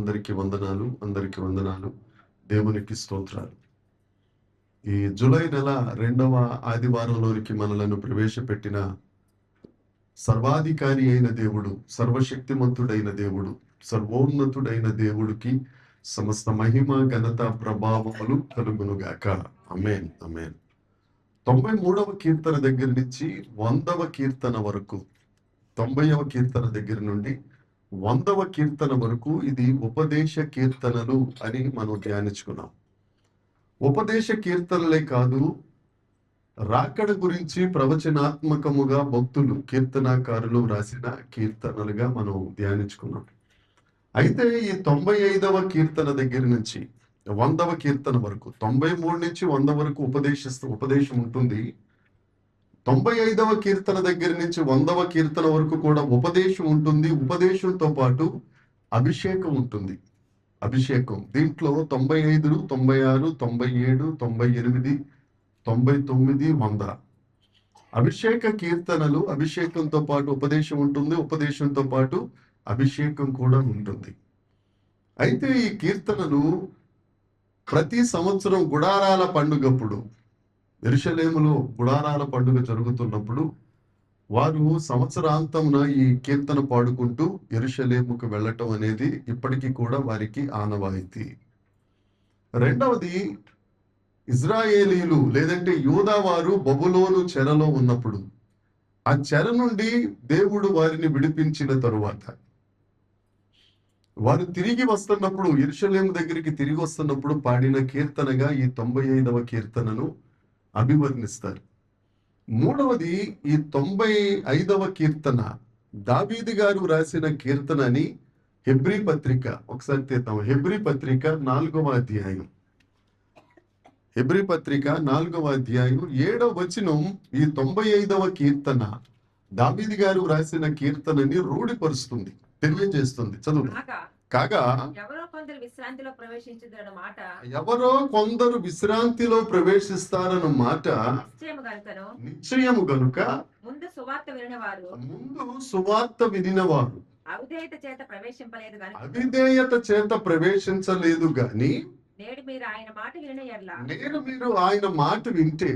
అందరికి వందనాలు. దేవునికి స్తోత్రాలు. ఈ జూలై నెల 2వ ఆదివారంలోనికి మనలను ప్రవేశపెట్టిన సర్వాధికారి అయిన దేవుడు, సర్వశక్తిమంతుడైన దేవుడు, సర్వోన్నతుడైన దేవుడికి సమస్త మహిమ, ఘనత, ప్రభావములు కలుగునుగాక. ఆమేన్, ఆమేన్. 93వ కీర్తన దగ్గర నుంచి 100వ కీర్తన వరకు, 90వ కీర్తన దగ్గర నుండి 100వ కీర్తన వరకు ఇది ఉపదేశ కీర్తనలు అని మనం ధ్యానించుకున్నాం. ఉపదేశ కీర్తనలే కాదు, రాకడ గురించి ప్రవచనాత్మకముగా భక్తులు, కీర్తనాకారులు రాసిన కీర్తనలుగా మనం ధ్యానించుకున్నాం. అయితే ఈ 95వ కీర్తన దగ్గర నుంచి 100వ కీర్తన వరకు, 93 నుంచి 100 వరకు ఉపదేశం ఉంటుంది. 95వ కీర్తన దగ్గర నుంచి 100వ కీర్తన వరకు కూడా ఉపదేశం ఉంటుంది. ఉపదేశంతో పాటు అభిషేకం ఉంటుంది. అభిషేకం దీంట్లో 95, 96, 97, 98, 99, 100 అభిషేక కీర్తనలు. అభిషేకంతో పాటు ఉపదేశం ఉంటుంది, ఉపదేశంతో పాటు అభిషేకం కూడా ఉంటుంది. అయితే ఈ కీర్తనలు ప్రతి సంవత్సరం గుడారాల పండుగప్పుడు, యెరూషలేములో గుడారాల పండుగ జరుగుతున్నప్పుడు వారు సంవత్సరాంతమున ఈ కీర్తన పాడుకుంటూ యెరూషలేముకు వెళ్ళటం అనేది ఇప్పటికీ కూడా వారికి ఆనవాయితీ. రెండవది, ఇజ్రాయేలీలు లేదంటే యూదా వారు బబులోను చెరలో ఉన్నప్పుడు, ఆ చెర నుండి దేవుడు వారిని విడిపించిన తరువాత వారు తిరిగి వస్తున్నప్పుడు, యెరూషలేము దగ్గరికి తిరిగి వస్తున్నప్పుడు పాడిన కీర్తనగా ఈ 95వ కీర్తనను అభివర్ణిస్తారు. మూడవది, ఈ 95వ కీర్తన దావీదు గారు రాసిన కీర్తన అని హెబ్రీ పత్రిక, ఒకసారి తీద్దాం. హెబ్రీ పత్రిక 4వ అధ్యాయం, హెబ్రీ పత్రిక 4వ అధ్యాయం 7వ వచనం ఈ 95వ కీర్తన దావీదు గారు రాసిన కీర్తనని రూఢిపరుస్తుంది, తెలియజేస్తుంది. చదువు. కాగా ఎవరో కొందరు విశ్రాంతిలో ప్రవేశిస్తారన్న మాట నిశ్చయము గనుక ముందు సువార్త వినినవారు అవిధేయత చేత ప్రవేశించలేదు గాని నేడు మీరు ఆయన మాట వింటే,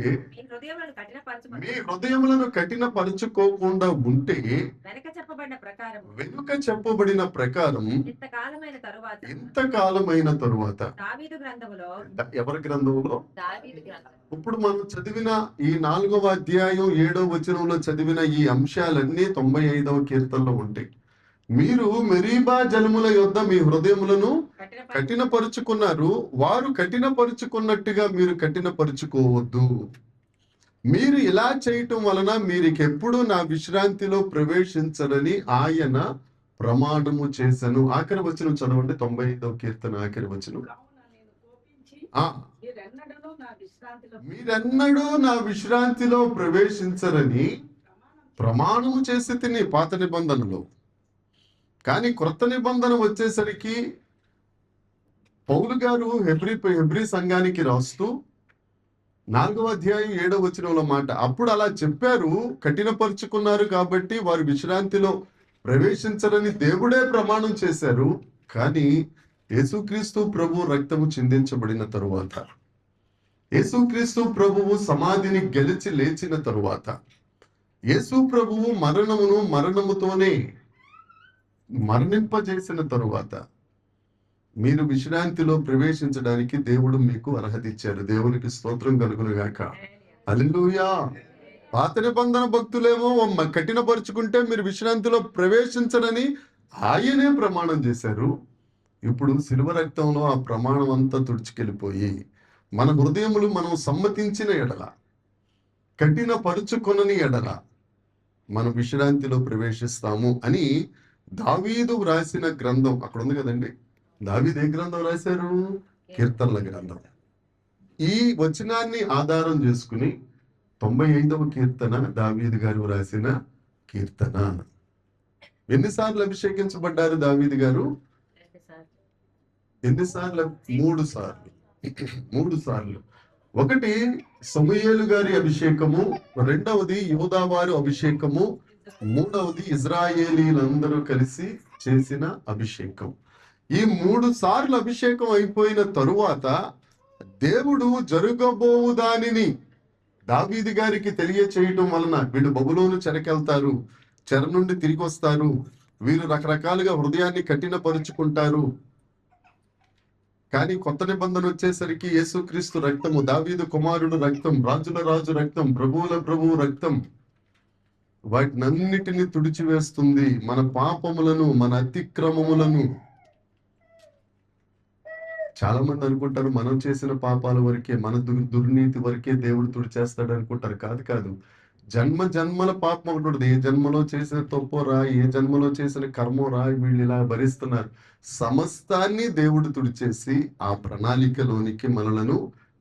మీ హృదయములను కఠినపరచుకోకుండా ఉంటే, వెనుక చెప్పబడిన ప్రకారం ఇంతకాలమైన తరువాత ఎవరి గ్రంథంలో? ఇప్పుడు మనం చదివిన ఈ 4వ అధ్యాయం 7వ వచనంలో చదివిన ఈ అంశాలన్నీ 95వ కీర్తనలో ఉంటాయి. మీరు మెరీబా జలముల యొద్ద మీ హృదయములను కఠినపరుచుకున్నారు, వారు కఠినపరుచుకున్నట్టుగా మీరు కఠినపరుచుకోవద్దు. మీరు ఇలా చేయటం వలన మీరికెప్పుడు నా విశ్రాంతిలో ప్రవేశించరని ఆయన ప్రమాణము చేశాను. ఆఖరి వచనం చదవండి, 95వ కీర్తన ఆఖరి వచనం. మీరెన్నడూ నా విశ్రాంతిలో ప్రవేశించరని ప్రమాణము చేసి తిని పాత నిబంధనలో. కానీ క్రొత్త నిబంధన వచ్చేసరికి పౌలు గారు హెబ్రీ సంఘానికి రాస్తూ 4వ అధ్యాయం 7వ వచనంలో మాట, అప్పుడు అలా చెప్పారు, కఠినపరుచుకున్నారు కాబట్టి వారు విశ్రాంతిలో ప్రవేశించరని దేవుడే ప్రమాణం చేశారు. కానీ యేసుక్రీస్తు ప్రభు రక్తము చిందించబడిన తరువాత, యేసుక్రీస్తు ప్రభువు సమాధిని గెలిచి లేచిన తరువాత, యేసు ప్రభువు మరణముతోనే మరణింపజేసిన తరువాత మీరు విశ్రాంతిలో ప్రవేశించడానికి దేవుడు మీకు అర్హత ఇచ్చారు. దేవునికి స్తోత్రం కలుగునుగాక. హల్లెలూయా. పాత నిబంధన భక్తులేమో కఠినపరుచుకుంటే మీరు విశ్రాంతిలో ప్రవేశించరని ఆయనే ప్రమాణం చేశారు. ఇప్పుడు శిలువ రక్తంలో ఆ ప్రమాణం అంతా తుడిచికెళ్ళిపోయి మన హృదయములు మనం సమ్మతించిన ఎడల, కఠినపరుచుకొనని ఎడల మనం విశ్రాంతిలో ప్రవేశిస్తాము అని దావీదు రాసిన గ్రంథం అక్కడ ఉంది కదండి. దావీదు ఏ గ్రంథం రాశారు? కీర్తనల గ్రంథం. ఈ వచనాన్ని ఆధారం చేసుకుని 95వ కీర్తన దావీదు గారు రాసిన కీర్తన. ఎన్నిసార్లు అభిషేకించబడ్డారు దావీదు గారు? ఎన్నిసార్లు? 3 సార్లు. 3 సార్లు. ఒకటి సమూయేలు గారి అభిషేకము, రెండవది యూదా వారి అభిషేకము, మూడవది ఇజ్రాయేలీలందరూ కలిసి చేసిన అభిషేకం. ఈ 3 సార్లు అభిషేకం అయిపోయిన తరువాత దేవుడు జరగబోవు దానిని దావీదు గారికి తెలియచేయటం వలన వీళ్ళు బబులోను చెరకెళ్తారు, చెర నుండి తిరిగి వస్తారు, వీళ్ళు రకరకాలుగా హృదయాన్ని కఠినపరుచుకుంటారు. కానీ కొత్త నిబంధన వచ్చేసరికి యేసుక్రీస్తు రక్తము, దావీదు కుమారుడు రక్తం, రాజుల రాజు రక్తం, ప్రభువుల ప్రభువు రక్తం వాటినన్నిటిని తుడిచివేస్తుంది. మన పాపములను, మన అతిక్రమములను. చాలా మంది అనుకుంటారు మనం చేసిన పాపాల వరకే, మన దుర్నీతి వరకే దేవుడు తుడిచేస్తాడు అనుకుంటారు. కాదు. జన్మ జన్మల పాపం ఒకటి ఉంటుంది. ఏ జన్మలో చేసిన తప్పురా, ఏ జన్మలో చేసిన కర్మరా వీళ్ళు ఇలా భరిస్తున్నారు. సమస్తాన్ని దేవుడు తుడిచేసి ఆ ప్రణాళికలోనికి మనలను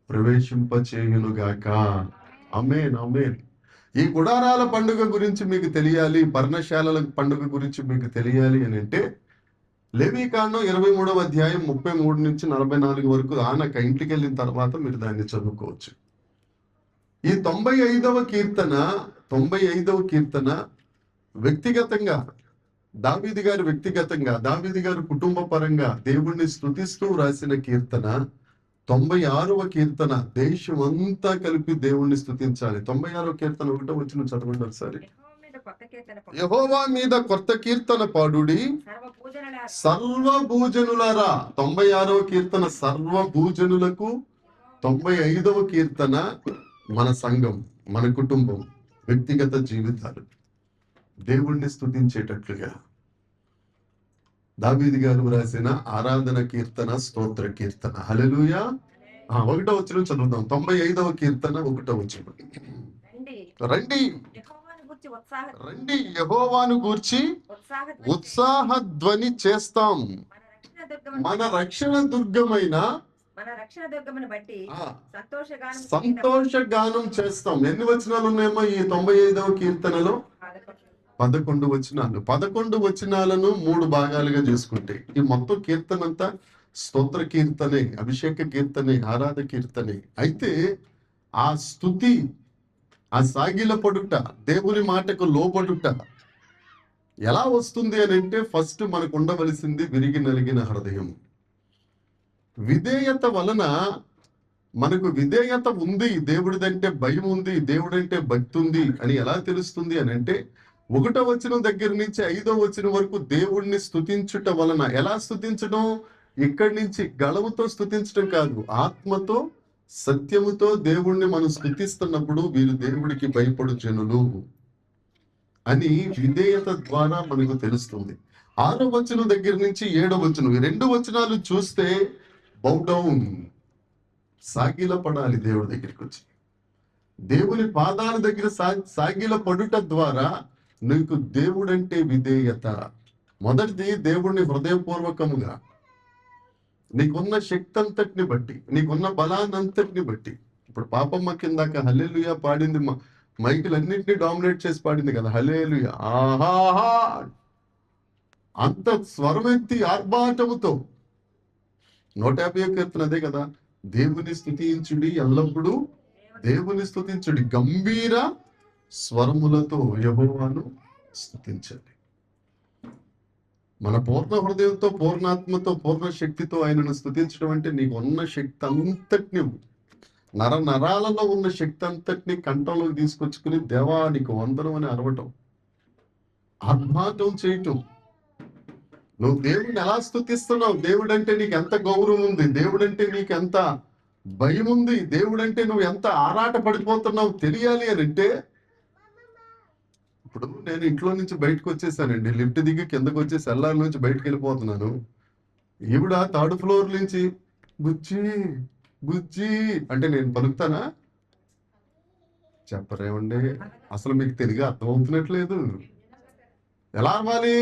ప్రవేశింపచేయునుగాక. ఆమేన్, ఆమేన్. ఈ గుడారాల పండుగ గురించి మీకు తెలియాలి, పర్ణశాలల పండుగ గురించి మీకు తెలియాలి అని అంటే లేవీకాండం 23వ అధ్యాయం 33 నుంచి 44 వరకు ఆనక ఇంటికి వెళ్ళిన తర్వాత మీరు దాన్ని చదువుకోవచ్చు. ఈ 95వ కీర్తన వ్యక్తిగతంగా దావీదు గారు కుటుంబ పరంగా దేవుణ్ణి స్తుతిస్తూ రాసిన కీర్తన. 96వ కీర్తన దేశం అంతా కలిపి దేవుణ్ణి స్తుతించాలి. 96వ కీర్తన 1వ వచనం చదవండి ఒకసారి. యెహోవా మీద కొత్త కీర్తన పాడుడి సర్వభూజనులారా. 96వ కీర్తన సర్వభూజనులకు, 95వ కీర్తన మన సంఘం, మన కుటుంబం, వ్యక్తిగత జీవితాలు దేవుణ్ణి స్తుతించేటట్లుగా దావీదు గారు రాసిన ఆరాధన కీర్తన, స్తోత్ర కీర్తన. హల్లెలూయా. 1వ వచనం చదువుదాం. 95వ కీర్తన 1వ వచనం. రండి యెహోవాను గూర్చి ఉత్సాహ ధ్వని చేస్తాం, మన రక్షణ దుర్గమైన బట్టి సంతోషగానం చేస్తాం. ఎన్ని వచనాలు ఉన్నాయేమో ఈ 95వ కీర్తనలో? 11 వచనాలు. 11 వచనాలను 3 భాగాలుగా చేసుకుంటే ఈ మొత్తం కీర్తన అంతా స్తోత్ర కీర్తనే, అభిషేక కీర్తనే, ఆరాధ కీర్తనే. అయితే ఆ స్తుతి, ఆ సాగిల పడుట, దేవుని మాటకు లోబడుట ఎలా వస్తుంది అని అంటే ఫస్ట్ మనకు ఉండవలసింది విరిగి నలిగిన హృదయం. విధేయత వలన మనకు విధేయత ఉంది, దేవుడిదంటే భయం ఉంది, దేవుడంటే భక్తి ఉంది అని ఎలా తెలుస్తుంది అని అంటే 1వ వచనం దగ్గర నుంచి 5వ వచనం వరకు దేవుణ్ణి స్తుతించుట వలన. ఎలా స్తుతించడం? ఇక్కడి నుంచి గళముతో స్తుతించడం కాదు, ఆత్మతో సత్యముతో దేవుణ్ణి మనం స్తుతిస్తున్నప్పుడు వీరు దేవుడికి భయపడు జనులు అని విధేయత ద్వారా మనకు తెలుస్తుంది. 6వ వచనం దగ్గర నుంచి 7వ వచనం, ఈ 2 వచనాలు చూస్తే బౌ డౌన్, సాగిల పడాలి దేవుడి దగ్గరికి వచ్చి. దేవుని పాదాల దగ్గర సాగిల పడుట ద్వారా నీకు దేవుడంటే విధేయత. మొదటిది దేవుణ్ణి హృదయపూర్వకముగా, నీకున్న శక్తి అంతటిని బట్టి, నీకున్న బలాన్నంతటిని బట్టి. ఇప్పుడు పాపమ్మ కిందాక హల్లెలూయా పాడింది, మైకులన్నింటినీ డామినేట్ చేసి పాడింది కదా, హల్లెలూయా ఆహాహా అంత స్వరమెత్తి ఆర్భాటముతో. 150వ కీర్తన అదే కదా, దేవుని స్తుతించుడి, ఎల్లప్పుడూ దేవుని స్తుతించుడి, గంభీర స్వరములతో యెహోవాను స్తుతించండి. మన పూర్ణ హృదయంతో, పూర్ణాత్మతో, పూర్ణ శక్తితో ఆయనను స్తుతించడం అంటే నీకు ఉన్న శక్తి అంతటిని, నరాలలో ఉన్న శక్తి అంతటిని కంఠంలోకి తీసుకొచ్చుకుని దేవా నీకు వందనం అని అరవటం, ఆర్భాటం చేయటం. నువ్వు దేవుడిని ఎలా స్తుతిస్తున్నావు? దేవుడంటే నీకు ఎంత గౌరవం ఉంది, దేవుడంటే నీకు ఎంత భయం ఉంది, దేవుడంటే నువ్వు ఎంత ఆరాట పడిపోతున్నావు తెలియాలి అని అంటే, ఇప్పుడు నేను ఇంట్లో నుంచి బయటకు వచ్చేసానండి, లిఫ్ట్ దిగి కిందకు వచ్చి సెల్లార్ నుంచి బయటకు వెళ్ళిపోతున్నాను. ఈవిడ 3rd ఫ్లోర్ నుంచి బుజ్జి బుజ్జి అంటే నేను పలుకుతానా? చెప్పరేమండి, అసలు మీకు తెలుగు అర్థమవుతున్నట్లేదు. ఎలా అవ్వాలి?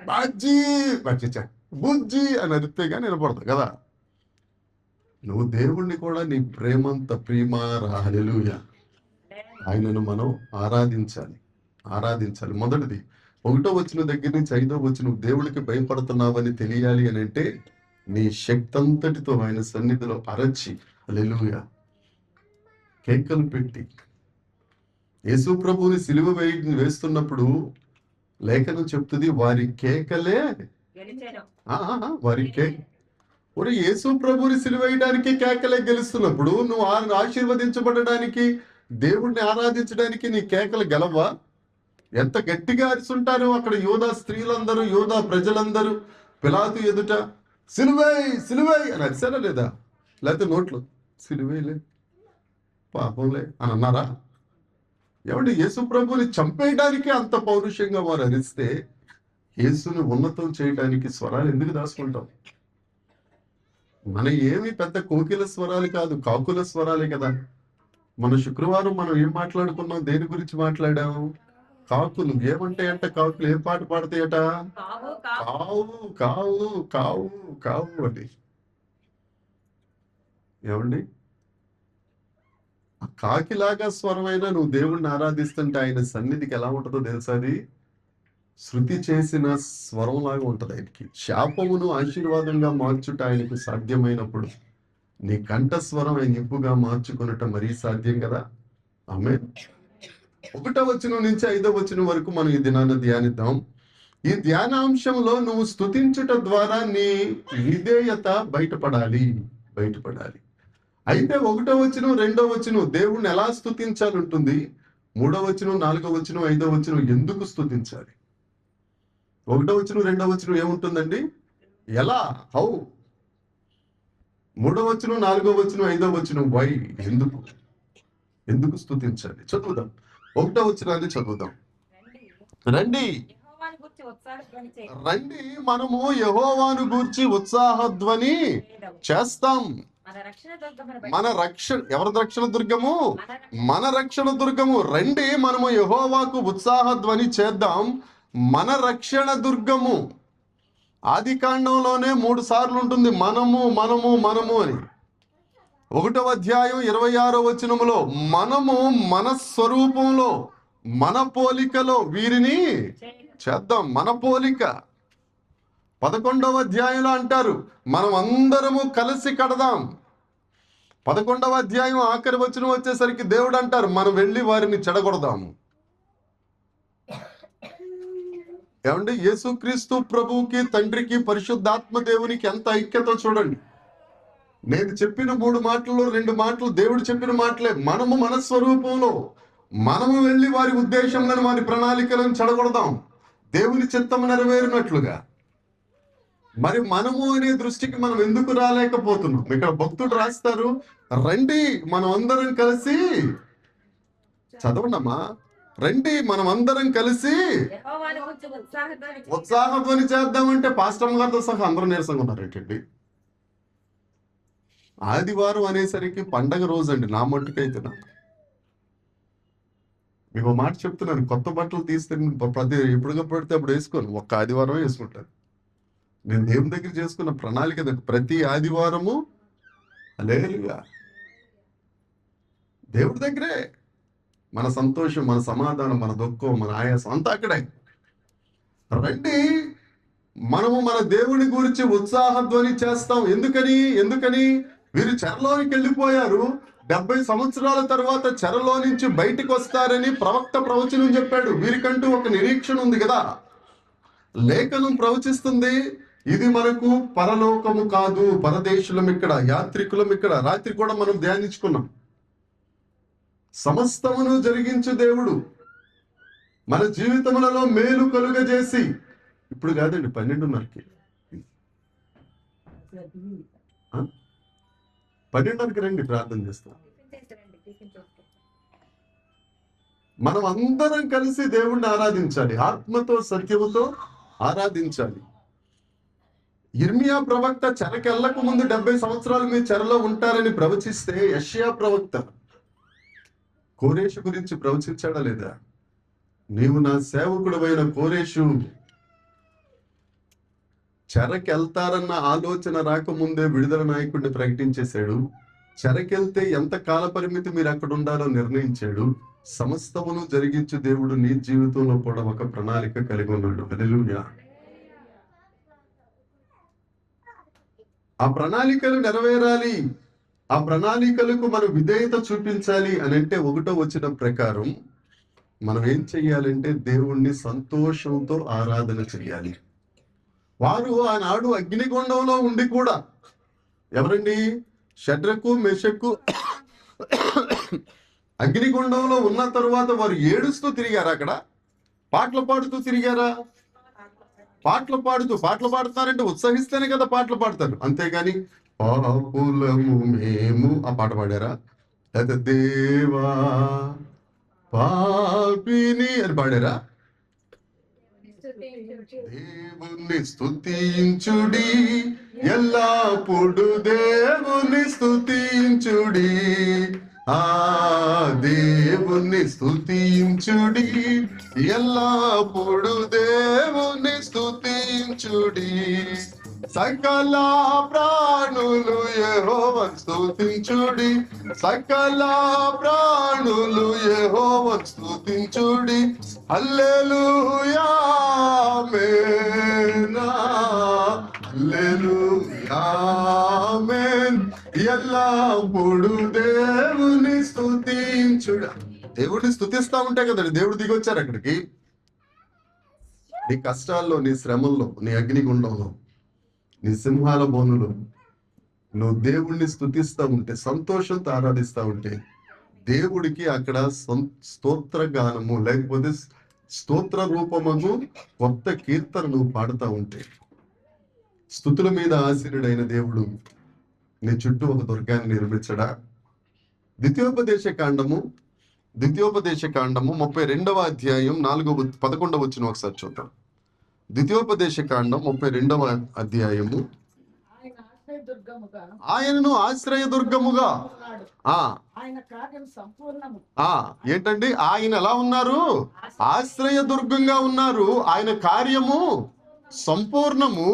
బజ్జీ బజ్జి బుజ్జి అని అరిస్తే కానీ వినపడదు కదా. నువ్వు దేవుణ్ణి కూడా నీ ప్రేమంత ప్రియమారా. హల్లెలూయా. ఆయనను మనం ఆరాధించాలి. మొదటిది 1వ వచనం దగ్గర నుంచి 5వ వచనం, దేవుడికి భయపడుతున్నావని తెలియాలి అని అంటే నీ శక్తి అంతటితో ఆయన సన్నిధిలో అరచి హల్లెలూయా కేకలు పెట్టి. యేసు ప్రభువుని సిలువ వేస్తున్నప్పుడు లేఖనం చెప్తుంది, వారి కేకలే గెలిచెను. వారికి ఒరే యేసు ప్రభుని సిలువేయడానికి కేకలే గెలుస్తున్నప్పుడు నువ్వు ఆశీర్వదించబడడానికి దేవుణ్ణి ఆరాధించడానికి నీ కేకలు గెలవా? ఎంత గట్టిగా అరిచుంటారు అక్కడ యోధా స్త్రీలందరూ, యోధా ప్రజలందరూ పిలాతు ఎదుట సిలువై సిలువై అని అరిసారా లేదా? లేకపోతే నోట్లు సిలువేలే పాపంలే అని అన్నారా? ఏమంటే యేసు ప్రభుని చంపేయడానికి అంత పౌరుషంగా వారు అరిస్తే యేసుని ఉన్నతం చేయడానికి స్వరాలు ఎందుకు దాచుకుంటాం? మన ఏమి పెద్ద కోకిల స్వరాలు కాదు, కాకుల స్వరాలే కదా. మన శుక్రవారం మనం ఏం మాట్లాడుకున్నాం? దేని గురించి మాట్లాడాము? కాకులు ఏమంటాయంట? కాకులు ఏం పాట పాడతాయట? కావు కావు కావు కావు కావు కావు అని. ఏమండి, ఆ కాకిలాగా స్వరమైనా నువ్వు దేవుణ్ణి ఆరాధిస్తుంటే ఆయన సన్నిధికి ఎలా ఉంటుందో తెలుసా? అది శృతి చేసిన స్వరం లాగా ఉంటది. ఆయనకి శాపమును ఆశీర్వాదంగా మార్చుట ఆయనకు సాధ్యమైనప్పుడు నీ కంఠస్వరం ఆయన ఇంపుగా మార్చుకునటం మరీ సాధ్యం కదా. ఆమేన్. 1వ వచనం నుంచి 5వ వచనం వరకు మనం ఈ దినాన్ని ధ్యానిద్దాం. ఈ ధ్యానాంశంలో నువ్వు స్తుతించుట ద్వారా నీ విధేయత బయటపడాలి. అయితే 1వ వచనం 2వ వచనం దేవుణ్ణి ఎలా స్తుతించాలి ఉంటుంది. 3వ వచనం 4వ వచనం 5వ వచనం ఎందుకు స్తుతించాలి. 1వ వచనం 2వ వచనం ఏముంటుందండి? ఎలా, హౌ. 3వ వచనం 4వ వచనం 5వ వచనం వై, ఎందుకు స్తుతించాలి. చదువుదాం. 1వ వచనాన్ని చదువుదాం. రండి యెహోవాను గూర్చి ఉత్సాహధ్వని చేయుము. రండి మనము యెహోవాను గూర్చి ఉత్సాహధ్వని చేస్తాం. మన రక్షణ దుర్గమును బట్టి మన రక్షణ, ఎవరి రక్షణ దుర్గము? మన మన రక్షణ దుర్గము. రండి మనము యెహోవాకు ఉత్సాహధ్వని చేద్దాం. మన రక్షణ దుర్గము. ఆది కాండంలోనే 3 సార్లు ఉంటుంది మనము మనము మనము అని. 1వ అధ్యాయం 26వ వచనములో మనము మన స్వరూపంలో మన పోలికలో వీరిని చేయుము. చేద్దాం. మన పోలిక. 11వ అధ్యాయంలో అంటారు మనం అందరము కలిసి కడదాం. 11వ అధ్యాయం ఆఖరి వచనం వచ్చేసరికి దేవుడు అంటారు మనం వెళ్ళి వారిని చెడగొడదాము. ఏమండి, యేసుక్రీస్తు ప్రభువుకి, తండ్రికి, పరిశుద్ధాత్మ దేవునికి ఎంత ఐక్యత చూడండి. నేను చెప్పిన 3 మాటల్లో 2 మాటలు దేవుడు చెప్పిన మాటలే. మనము మన స్వరూపంలో మనము వెళ్ళి వారి ఉద్దేశంలో వారి ప్రణాళికలను చెడగొడదాం దేవుని చిత్తం నెరవేరినట్లుగా. మరి మనము అనే దృష్టికి మనం ఎందుకు రాలేకపోతున్నాం? ఇక్కడ భక్తుడు రాస్తారు రండి మనం అందరం కలిసి, చదవండమ్మా, రండి మనం అందరం కలిసి యెహోవాను గూర్చి ఉత్సాహధ్వని చేయుము. ఉత్సాహధ్వని చేద్దామంటే పాస్టర్ గారితో సహా అందరూ నీరసంగా ఉన్నారు ఏంటండి. ఆదివారం అనేసరికి పండగ రోజు అండి. నా మట్టుకైతే మీకు ఒక మాట చెప్తున్నాను, కొత్త బట్టలు తీస్తే ప్రతి ఎప్పుడుగా పడితే అప్పుడు వేసుకోను, ఒక్క ఆదివారం వేసుకుంటాను. నేను దేవుని దగ్గర చేసుకున్న ప్రణాళిక ప్రతి ఆదివారము హల్లెలూయా దేవుడి దగ్గరే మన సంతోషం, మన సమాధానం, మన దుఃఖం, మన ఆయాసం అంతా అక్కడే. రండి మనము మన దేవుని గురించి ఉత్సాహధ్వని చేస్తాం. ఎందుకని వీరు చెరలోనికి వెళ్ళిపోయారు. 70 సంవత్సరాల తర్వాత చెరలో నుంచి బయటికి వస్తారని ప్రవక్త ప్రవచనం చెప్పాడు. వీరికంటూ ఒక నిరీక్షణ ఉంది కదా. లేఖనం ప్రవచిస్తుంది ఇది మనకు పరలోకము కాదు, పరదేశులం, ఇక్కడ యాత్రికులం. ఇక్కడ రాత్రి కూడా మనం ధ్యానించుకున్నాం. సమస్తమును జరిగించు దేవుడు మన జీవితములలో మేలు కలుగజేసి, ఇప్పుడు కాదండి 12:30కి 12:30కి రండి ప్రార్థన చేస్తాం. టిఫిన్ చేసి రండి, టిఫిన్ చేసుకో. మనం అందరం కలిసి దేవుణ్ణి ఆరాధించాలి, ఆత్మతో సత్యముతో ఆరాధించాలి. ఇర్మియా ప్రవక్త చెరకెళ్ళక ముందు 70 సంవత్సరాలు మీ చెరలో ఉంటారని ప్రవచిస్తే యెషయా ప్రవక్త కోరేషు గురించి ప్రవచించాడా లేదా? నీవు నా సేవకుడవైన కోరేషు, చెరకెళ్తారన్న ఆలోచన రాకముందే విడుదల నాయకుడిని ప్రకటించేశాడు. చెరకెళ్తే ఎంత కాల పరిమితి మీరు అక్కడ ఉండాలో నిర్ణయించాడు. సమస్తమును జరిగించు దేవుడు నీ జీవితంలో కూడా ఒక ప్రణాళిక కలిగి ఉన్నాడు. హల్లెలూయా. ఆ ప్రణాళికలు నెరవేరాలి, ఆ ప్రణాళికలకు మనం విధేయత చూపించాలి అని అంటే 1వ వచనం ప్రకారం మనం ఏం చెయ్యాలంటే దేవుణ్ణి సంతోషంతో ఆరాధన చెయ్యాలి. వారు ఆనాడు అగ్నిగుండంలో ఉండి కూడా, ఎవరండి? షడ్రకు మెషకు అగ్నిగుండంలో ఉన్న తరువాత వారు ఏడుస్తూ తిరిగారా? అక్కడ పాటలు పాడుతూ తిరిగారా? పాటలు పాడుతున్నారంటే ఉత్సహిస్తేనే కదా పాటలు పాడతారు. అంతేగాని పాపులము మేము ఆ పాట పాడారా? లేదా దేవా పాపిని అని పాడారా? దేవుని స్తుతించుడి, ఎల్లప్పుడు దేవుని స్తుతించుడి, ఆ దేవుని స్తుతించుడి, ఎల్లప్పుడు దేవుని స్తుతించుడి, సకల ప్రాణులు యెహోవాను స్తుతించుడి, సకల ప్రాణులు యెహోవాను స్తుతించుడి, హల్లెలూయా ఆమేన్, హల్లెలూయా ఆమేన్, ఎల్లప్పుడు దేవుని స్తుతించుడు. దేవుడిని స్తుతిస్తా ఉంటే కదండి దేవుడు దిగొచ్చారు అక్కడికి. నీ కష్టాల్లో, నీ శ్రమల్లో, నీ అగ్నిగుండంలో, నీ సింహాల బోనులో నువ్వు దేవుణ్ణి స్తుతిస్తా ఉంటే, సంతోషంతో ఆరాధిస్తా ఉంటే, దేవుడికి అక్కడ స్తోత్ర గానము లేకపోతే స్తోత్ర రూపమును కొత్త కీర్తన నువ్వు పాడుతూ ఉంటే, స్తుతుల మీద ఆశీనుడైన దేవుడు నీ చుట్టూ ఒక దుర్గాన్ని నిర్మించడా? ద్వితీయోపదేశ కాండము 32వ అధ్యాయం 11వ వచనం ఒకసారి చూద్దాం. ద్వితీయోపదేశ కాండం 32వ అధ్యాయము. ఆయనను ఆశ్రయదుర్గముగా. ఆయన కార్యం సంపూర్ణము. ఏంటండి? ఆయన ఎలా ఉన్నారు? ఆశ్రయదుర్గంగా ఉన్నారు. ఆయన కార్యము సంపూర్ణము.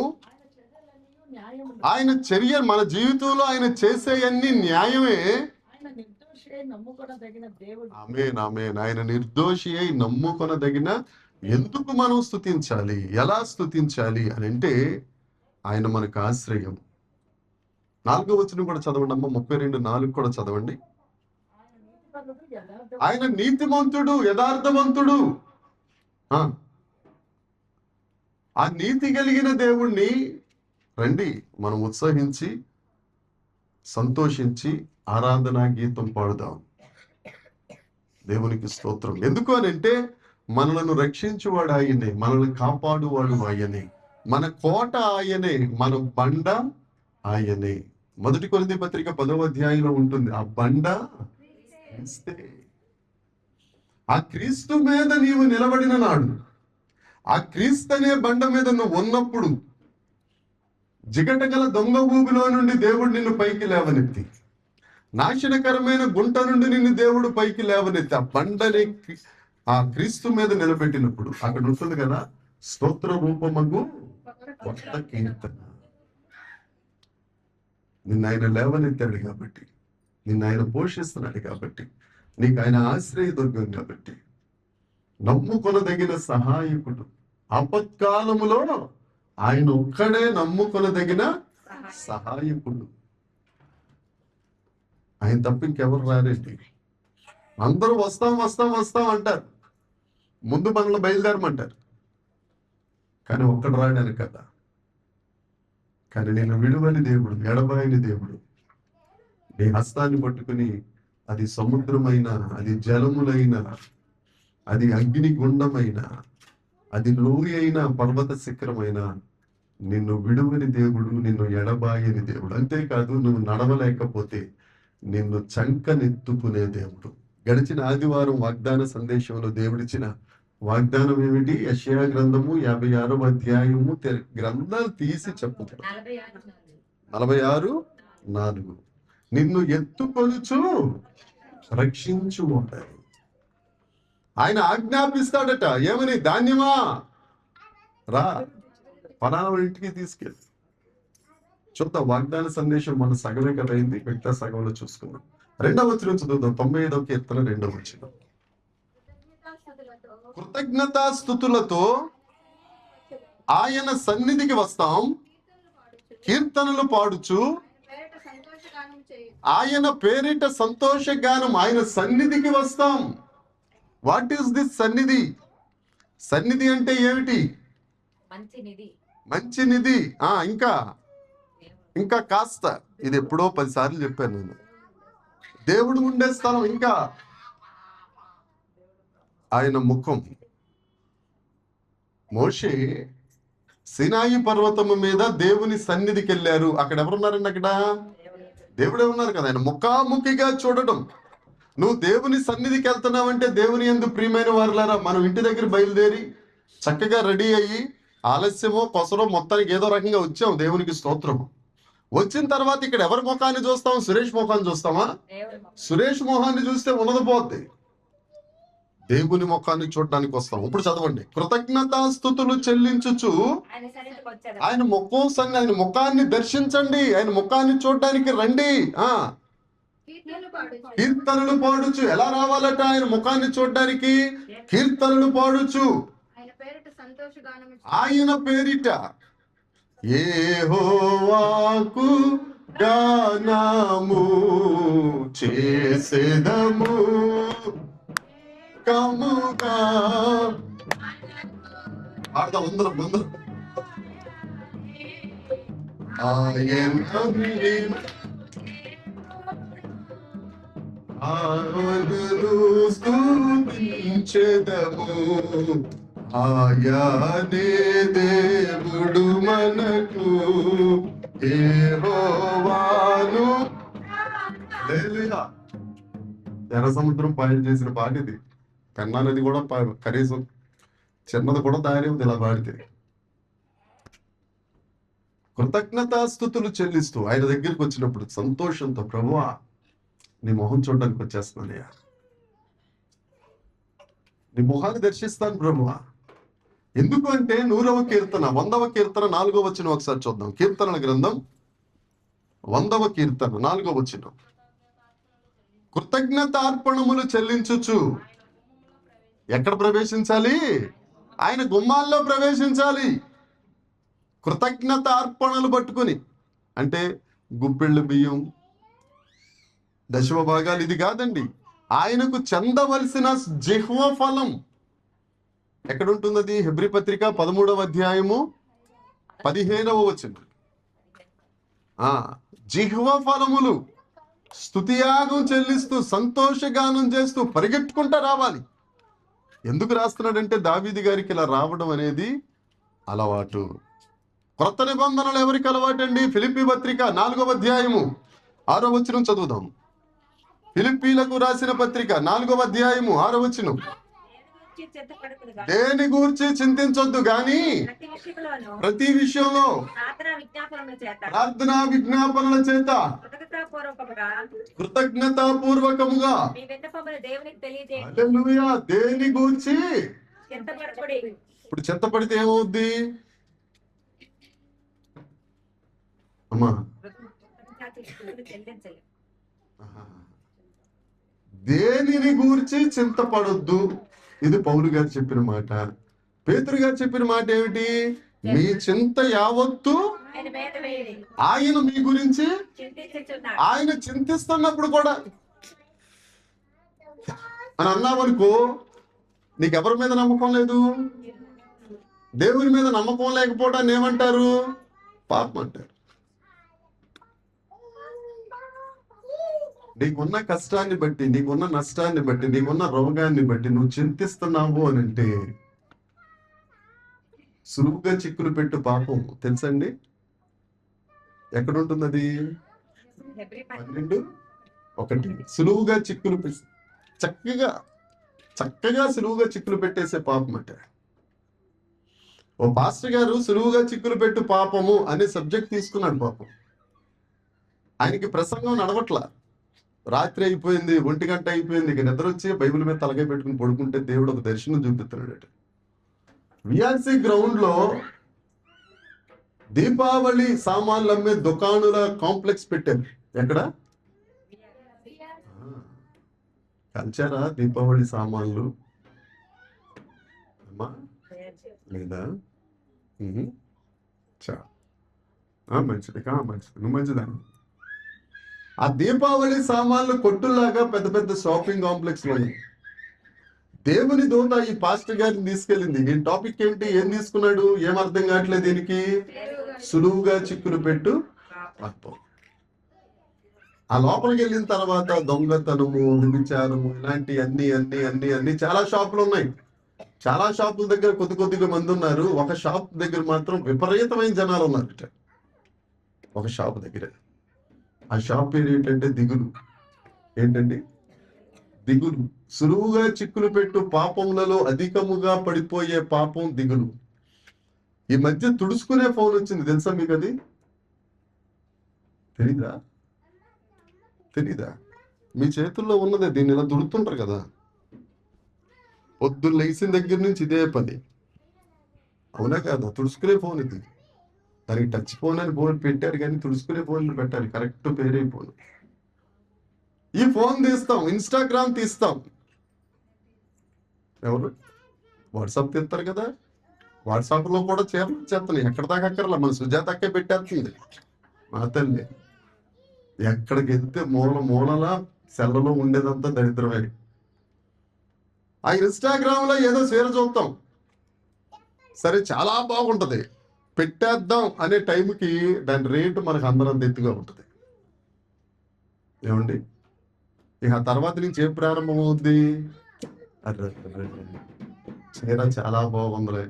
ఆయన చర్య మన జీవితంలో ఆయన చేసేయన్ని న్యాయమే. ఆమేన్, ఆమేన్. ఆయన నిర్దోషి అయి నమ్ముకొనదగిన. ఎందుకు మనం స్తుతించాలి? ఎలా స్తుతించాలి అని అంటే, ఆయన మనకు ఆశ్రయం. 4వ వచనం కూడా చదవండి అమ్మ. 32:4 కూడా చదవండి. ఆయన నీతిమంతుడు, యథార్థవంతుడు. ఆ నీతి కలిగిన దేవుణ్ణి రండి మనం ఉత్సహించి సంతోషించి ఆరాధనా గీతం పాడుదాం. దేవునికి స్తోత్రం. ఎందుకు అని అంటే, మనలను రక్షించువాడు ఆయనే, మనల్ని కాపాడువాడు ఆయనే, మన కోట ఆయనే, మన బండ ఆయనే. 1 కొరింథీ పత్రిక 10వ అధ్యాయంలో ఉంటుంది. ఆ బండ క్రీస్తే. ఆ క్రీస్తు మీద నీవు నిలబడిన నాడు, ఆ క్రీస్తు అనే బండ మీద నువ్వు ఉన్నప్పుడు, జిగటగల దొంగ ఊబిలో నుండి దేవుడు నిన్ను పైకి లేవనెత్తి, నాశనకరమైన గుంట నుండి నిన్ను దేవుడు పైకి లేవనెత్తి, ఆ బండని ఆ క్రీస్తు మీద నిలబెట్టినప్పుడు అక్కడ ఉంటుంది కదా, స్తోత్ర రూపమగు కొత్త కీర్తన. నిన్ను ఆయన లేవనెత్తాడు కాబట్టి, నిన్ను ఆయన పోషిస్తున్నాడు కాబట్టి, నీకు ఆయన ఆశ్రయదుర్గం కాబట్టి, నమ్ముకొనదగిన సహాయకుడు. ఆపత్కాలములో ఆయన ఒక్కడే నమ్ముకొనదగిన సహాయకుడు. ఆయన తప్ప ఇంకెవరు రారేంటి? అందరూ వస్తాం అంటారు, ముందు మనల్ని బయలుదేరమంటారు, కానీ ఒక్కడు రాడాను కదా. కానీ నేను విడువని దేవుడు, ఎడబాయని దేవుడు. నీ హస్తాన్ని పట్టుకుని, అది సముద్రమైన, అది జలములైన, అది అగ్ని గుండమైన, అది లోయ అయిన, పర్వత శిఖరమైన, నిన్ను విడువని దేవుడు, నిన్ను ఎడబాయని దేవుడు. అంతేకాదు, నువ్వు నడవలేకపోతే నిన్ను చంకనెత్తుకునే దేవుడు. గడిచిన ఆదివారం వాగ్దాన సందేశంలో దేవుడిచ్చిన వాగ్దానం ఏమిటి? యెషయా గ్రంథము 56వ అధ్యాయము గ్రంథాలు తీసి చెప్పుతాడు. 46:4 నిన్ను ఎత్తుకొనుచు రక్షించు ఉంటాయి. ఆయన ఆజ్ఞాపిస్తాడట, ఏమని? ధాన్యమా రా, ఫలానా ఇంటికి తీసుకెళ్ళి. చూద్దాం, వాగ్దాన సందేశం మన సగమే కదా అయింది, మిగతా సగంలో చూసుకుందాం. 2వ వచనం చదువుదాం. 95వ కీర్తన 2వ వచనం. కృతజ్ఞతాస్తుతులతో ఆయన సన్నిధికి వస్తాం, కీర్తనలు పాడుచు ఆయన పేరిట సంతోషగానం. ఆయన సన్నిధికి వస్తాం. వాట్ ఈస్ దిస్ సన్నిధి? సన్నిధి అంటే ఏమిటి? మంచి నిధి. ఇంకా ఇంకా కాస్త, ఇది ఎప్పుడో 10 సార్లు చెప్పాను నేను. దేవుడు ఉండే స్థలం, ఇంకా ఆయన ముఖం. మోషే సినాయి పర్వతము మీద దేవుని సన్నిధికి వెళ్ళారు. అక్కడ ఎవరున్నారండి? అక్కడ దేవుడే ఉన్నారు కదా. ఆయన ముఖాముఖిగా చూడడం. నువ్వు దేవుని సన్నిధికి వెళ్తున్నావంటే దేవుని యందు ప్రియమైన వారులారా, మనం ఇంటి దగ్గర బయలుదేరి చక్కగా రెడీ అయ్యి ఆలస్యమో కొసరో మొత్తానికి ఏదో రకంగా వచ్చాం. దేవునికి స్తోత్రం. వచ్చిన తర్వాత ఇక్కడ ఎవరి ముఖాన్ని చూస్తాం? సురేష్ ముఖాన్ని చూస్తామా? సురేష్ మొహాన్ని చూస్తే ఉన్నది పోద్ది. దేవుని ముఖాన్ని చూడడానికి వస్తాం. ఇప్పుడు చదవండి. కృతజ్ఞతాస్తుతులు చెల్లించుచు ఆయన ఆయన ముఖాన్ని దర్శించండి. ఆయన ముఖాన్ని చూడడానికి రండి. కీర్తనలు పాడుచు. ఎలా రావాలట ఆయన ముఖాన్ని చూడడానికి? కీర్తనలు పాడుచు. ఆయన పేరిట యెహోవాకు గానము చేసేదము కముగా. ఆడదాం అందరం. ఆయనను స్తుతించెదము. ఆయనే దేవుడు మనకు, యెహోవాను. హల్లెలూయా. ఎర్ర సముద్రం పాయలు చేసిన పాట ఇది. పెన్నా నది కూడా కనీసం చిన్నది కూడా తయారీ ఉంది ఇలా పాడితే. కృతజ్ఞతాస్తుతులు చెల్లిస్తూ ఆయన దగ్గరికి వచ్చినప్పుడు సంతోషంతో, ప్రభువా నీ మొహం చూడడానికి వచ్చేస్తున్నానయ్యా, నీ మొహాన్ని దర్శిస్తాను ప్రభువా. ఎందుకు అంటే 100వ కీర్తన 100వ కీర్తన 4వ వచనం ఒకసారి చూద్దాం. కీర్తనల గ్రంథం 100వ కీర్తన 4వ వచనం. కృతజ్ఞతార్పణములు చెల్లించుచు. ఎక్కడ ప్రవేశించాలి? ఆయన గుమ్మాల్లో ప్రవేశించాలి. కృతజ్ఞత అర్పణలు పట్టుకుని, అంటే గుప్పెళ్ళు బియ్యం, దశమ భాగాలు, ఇది కాదండి. ఆయనకు చెందవలసిన జిహ్వ ఫలం ఎక్కడుంటుంది? అది హెబ్రీ పత్రిక 13వ అధ్యాయము 15వ వచనం. జిహ్వ ఫలములు స్తుతియాగం చెల్లిస్తూ సంతోషగానం చేస్తూ పరిగెట్టుకుంటా రావాలి. ఎందుకు రాస్తున్నాడంటే దావీదు గారికి ఇలా రావడం అనేది అలవాటు. క్రొత్త నిబంధనలు ఎవరికి అలవాటు అండి? ఫిలిప్పీ పత్రిక 4వ అధ్యాయము 6వ వచనం చదువుదాం. ఫిలిప్పీలకు రాసిన పత్రిక 4వ అధ్యాయము 6వ వచనం. దేని గూర్చి చింతించొద్దు గాని ప్రతి విషయంలో ప్రార్థనా విజ్ఞాపనల చేత కృతజ్ఞతాపూర్వకముగా హల్లెలూయా దేని గూర్చి. ఇప్పుడు చింతపడితే ఏమవుద్ది అమ్మా? దేనిని గూర్చి చింతపడొద్దు. ఇది పౌలు గారు చెప్పిన మాట. పేతురు గారు చెప్పిన మాట ఏమిటి? మీ చింత యావత్తు ఆయన మీ గురించి. ఆయన చింతిస్తున్నప్పుడు కూడా అని అన్నావనుకో, నీకెవరి మీద నమ్మకం లేదు, దేవుని మీద నమ్మకం లేకపోవడాన్ని ఏమంటారు? పాపం అంటారు. నీకున్న కష్టాన్ని బట్టి, నీకున్న నష్టాన్ని బట్టి, నీకున్న రోగాన్ని బట్టి నువ్వు చింతిస్తున్నావు అని అంటే సులువుగా చిక్కులు పెట్టు పాపం. తెలుసండి ఎక్కడుంటుంది అది? 12:1. సులువుగా చిక్కులు చక్కగా సులువుగా చిక్కులు పెట్టేసే పాపం అంటే. ఓ పాస్టర్ గారు సులువుగా చిక్కులు పెట్టు పాపము అనే సబ్జెక్ట్ తీసుకున్నాడు. పాపం ఆయనకి ప్రసంగం నడవట్లా. రాత్రి అయిపోయింది, 1 గంట అయిపోయింది, ఇక నిద్ర వచ్చి బైబిల్ మీద తలకాయ పెట్టుకుని పడుకుంటే దేవుడు ఒక దర్శనం చూపిస్తున్నాడట. విఆర్సి గ్రౌండ్ లో దీపావళి సామాన్లు అమ్మే దుకాణుల కాంప్లెక్స్ పెట్టారు. ఎక్కడ కలిచారా దీపావళి సామాన్లు? అమ్మా లేదా? మంచిది నువ్వు మంచిదాన్ని. ఆ దీపావళి సామాన్లు కొట్టులాగా పెద్ద పెద్ద షాపింగ్ కాంప్లెక్స్ లో దేవుని దూత ఈ పాస్టర్ గారిని తీసుకెళ్ళింది. ఈ టాపిక్ ఏంటి, ఏం తీసుకున్నాడు, ఏం అర్థం కావట్లేదు దీనికి. సులువుగా చిక్కులు పెట్టు పాపం. ఆ లోపలికి వెళ్ళిన తర్వాత దొంగతనము, వ్యభిచారము, ఇలాంటి అన్ని అన్ని అన్ని అన్ని చాలా షాపులు ఉన్నాయి. చాలా షాపుల దగ్గర కొద్దిగా మంది ఉన్నారు. ఒక షాప్ దగ్గర మాత్రం విపరీతమైన జనాలు ఉన్నారు. ఒక షాప్ దగ్గర, ఆ షాప్ పేరు ఏంటంటే దిగులు. ఏంటండి? దిగులు. సులువుగా చిక్కులు పెట్టు పాపములలో అధికముగా పడిపోయే పాపం దిగులు. ఈ మధ్య తుడుచుకునే ఫోన్ వచ్చింది, తెలుసా మీకు? అది తెలీదా? మీ చేతుల్లో ఉన్నదే, దీన్ని ఇలా దుడుతుంటారు కదా. పొద్దున్న లేచిన దగ్గర నుంచి ఇదే పని, అవునా కాదా? తుడుచుకునే ఫోన్ ఇది. దానికి టచ్ ఫోన్ అని ఫోన్ పెట్టారు, కానీ తుడుచుకునే ఫోన్లు పెట్టాలి, కరెక్ట్ పేరే ఫోన్. ఈ ఫోన్ తీస్తాం, ఇన్స్టాగ్రామ్ తీస్తాం. ఎవరు వాట్సాప్ తీస్తారు కదా, వాట్సాప్ లో కూడా చేస్తాను. ఎక్కడ దాకా అక్కర్లా, మన సుజాత అక్కే పెట్టేస్తుంది. మా తల్లి ఎక్కడికి వెళ్తే మూలలా సెల్లలో ఉండేదంతా దరిద్రమే. ఆ ఇన్స్టాగ్రామ్ లో ఏదో షేర్ చూస్తాం, సరే చాలా బాగుంటది, పెట్టేద్దాం అనే టైంకి దాని రేటు మనకు అందరంత ఎత్తుగా ఉంటుంది. ఏమండి? ఇక ఆ తర్వాత నుంచి ఏం ప్రారంభం అవుద్ది? అర్రే చీర చాలా బాగుందిలే,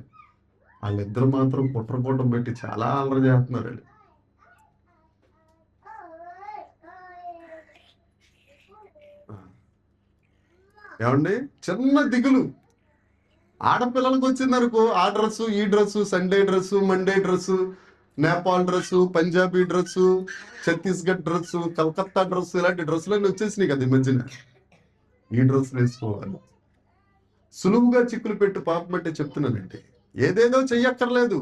వాళ్ళిద్దరు మాత్రం కుట్రకూటం పెట్టి చాలా అల్లరి చేస్తున్నారు. ఏమండి? చిన్న దిగులు. ఆడపిల్లలకు వచ్చిందనుకో, ఆ డ్రెస్సు, ఈ dress, Sunday dress, Monday dress, Nepal dress, Punjabi dress, Chhattisgarh dress, Calcutta dress, ఇలాంటి డ్రెస్సులన్నీ వచ్చేసినాయి కదా ఈ మధ్యన. ఈ డ్రెస్సులు వేసుకోవాలి. సులువుగా చిక్కులు పెట్టు పాపం అంటే చెప్తున్నానండి, ఏదేదో చెయ్యక్కర్లేదు.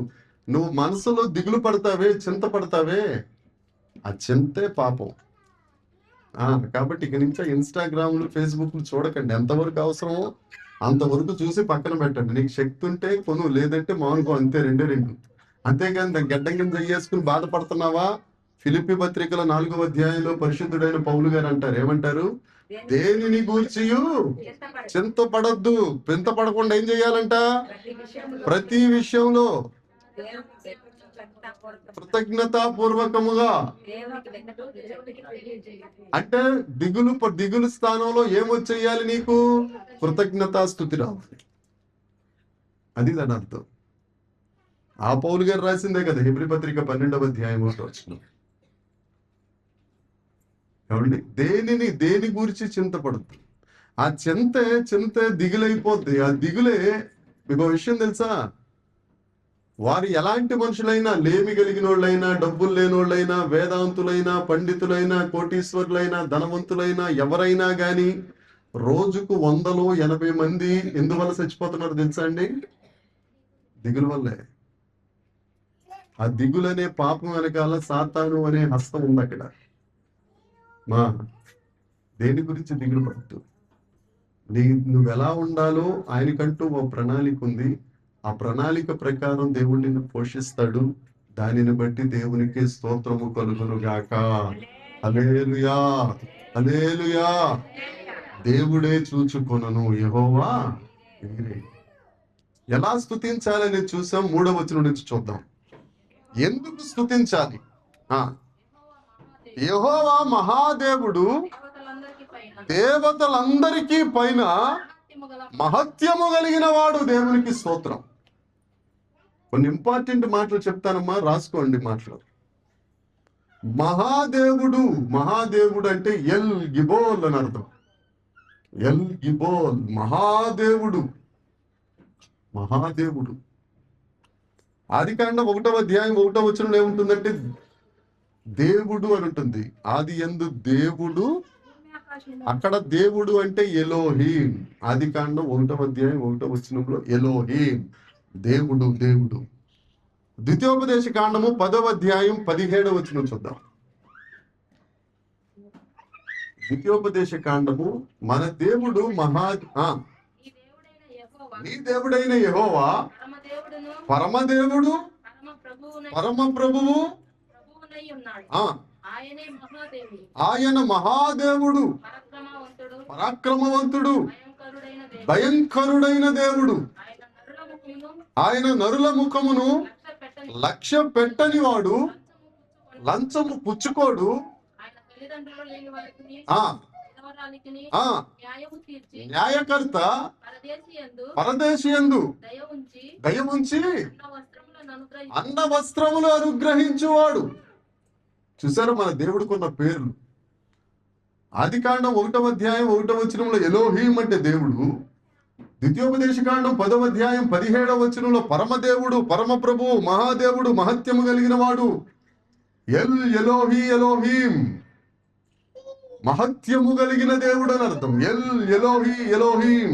నువ్వు మనసులో దిగులు పడతావే, చింత పడతావే, ఆ చింతే పాపం. కాబట్టి ఇక నుంచి ఇన్స్టాగ్రామ్లు, ఫేస్బుక్లు చూడకండి. ఎంతవరకు అవసరమో అంతవరకు చూసి పక్కన పెట్టండి. నీకు శక్తి ఉంటే కొను, లేదంటే మానుకో, అంతే, రెండు. అంతేగాని దాన్ని గడ్డం కింద చేసుకుని బాధపడుతున్నావా? ఫిలిప్పీ పత్రికల 4వ అధ్యాయంలో పరిశుద్ధుడైన పౌలు గారు అంటారు, ఏమంటారు? దేనిని గూర్చియు చింతపడద్దు. చింతపడకుండా ఏం చెయ్యాలంట? ప్రతి విషయంలో కృతజ్ఞతాపూర్వకముగా. అంటే దిగులు స్థానంలో ఏమొచ్చేయాలి నీకు? కృతజ్ఞతాస్తుతి రావాలి. అది దాని అర్థం. ఆ పౌలు గారు రాసిందే కదా హెబ్రీ పత్రిక 12వ అధ్యాయం 1వ వచనం. ఏమండి? దేని గురించి చింతపడద్దు. ఆ చింతే దిగులైపోద్ది. ఆ దిగులే మీకు విషయం తెలుసా? వారు ఎలాంటి మనుషులైనా, లేమి కలిగిన వాళ్ళైనా, డబ్బులు లేనోళ్ళైనా, వేదాంతులైనా, పండితులైనా, కోటీశ్వరులైనా, ధనవంతులైనా, ఎవరైనా గాని రోజుకు 100-80 మంది ఎందువల్ల చచ్చిపోతున్నారు తెలుసా అండి? దిగులు వల్లే. ఆ దిగులనే పాపం వెనకాల సాతాను అనే హస్తం ఉంది అక్కడ. దేని గురించి దిగులు పడద్దు. నువ్వు ఎలా ఉండాలో ఆయనకంటూ ఓ ప్రణాళిక ఉంది. ఆ ప్రణాళిక ప్రకారం దేవుడు నిన్ను పోషిస్తాడు. దానిని బట్టి దేవునికి స్తోత్రము కలుగును గాక. హల్లెలూయా, హల్లెలూయా. దేవుడే చూచుకొనును, యెహోవా ఈరే. ఎలా స్తుతించాలని చూసాం. 3వ వచనం నుంచి చూద్దాం. ఎందుకు స్తుతించాలి? యెహోవా మహాదేవుడు, దేవతలందరికీ పైన మహత్యము కలిగిన వాడు. దేవునికి స్తోత్రం. కొన్ని ఇంపార్టెంట్ మాటలు చెప్తానమ్మా, రాసుకోండి మాటలు. మహాదేవుడు అంటే ఎల్ గిబోల్ అని అర్థం. ఎల్ గిబోల్, మహాదేవుడు. ఆదికాండం 1వ అధ్యాయం 1వ వచనంలో ఏముంటుందంటే దేవుడు అని ఉంటుంది. ఆది యందు దేవుడు, అక్కడ దేవుడు అంటే ఎలోహీం. ఆదికాండం 1వ అధ్యాయం 1వ వచనంలో ఎలోహీం, దేవుడు. ద్వితీయోపదేశ కాండము 10వ అధ్యాయం 17వ వచనం చూద్దాం. ద్వితీయోపదేశ కాండము, మన దేవుడు నీ దేవుడైన యెహోవా పరమదేవుడు, పరమ ప్రభువు, ఆయన మహాదేవుడు, పరాక్రమవంతుడు, భయంకరుడైన దేవుడు. ఆయన నరుల ముఖమును లక్ష్య పెట్టని వాడు, లంచము పుచ్చుకోడు, న్యాయకర్త, పరదేశియందు దయ ఉంచి అన్న వస్త్రములు అనుగ్రహించువాడు. చూసారు మన దేవుడికున్న పేర్లు. ఆదికాండం 1వ అధ్యాయం 1వ వచనంలో ఎలోహీం అంటే దేవుడు. ద్వితీయోపదేశకాండం 10వ అధ్యాయం 17వ వచనంలో పరమదేవుడు, పరమ ప్రభువు, మహాదేవుడు, మహత్యము కలిగిన వాడు. ఎలోహీ ఎలోహీం, మహత్యము కలిగిన దేవుడు అని అర్థం. ఎలోహీ ఎలోహీం.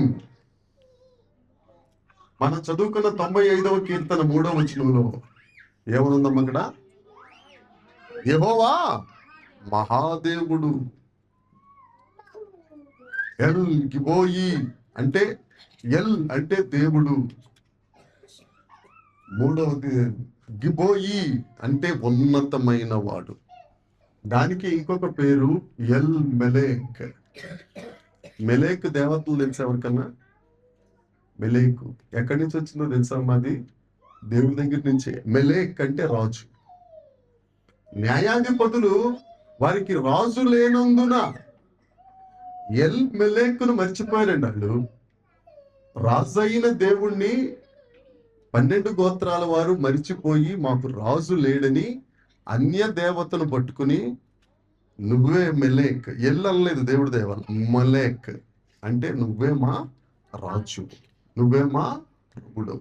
మనం చదువుకున్న 95వ కీర్తన 3వ వచనంలో ఏమనుందమ్మ అక్కడ? యెహోవా మహాదేవుడు. ఎల్ గిబోయి అంటే అంటే దేవుడు. 3వది గిబోయి అంటే ఉన్నతమైన వాడు. దానికి ఇంకొక పేరు ఎల్ మెలేక్. మెలేక్ దేవతలు తెలుసా ఎవరికన్నా? మెలేకు ఎక్కడి నుంచి వచ్చిందో తెలుసా? మాది దేవుడి దగ్గర నుంచే. మెలేక్ అంటే రాజు. న్యాయాధిపతులు వారికి రాజు లేనందున ఎల్ మెలేకును మర్చిపోయారండి. వాళ్ళు రాజు అయిన దేవుణ్ణి 12 గోత్రాల వారు మరిచిపోయి మాకు రాజు లేడని అన్య దేవతను పట్టుకుని నువ్వే మెలేక్. ఎల్ అనలేదు దేవుడి దేవత, మలేక్ అంటే నువ్వే మా రాజు, నువ్వే మా ప్రభుడు.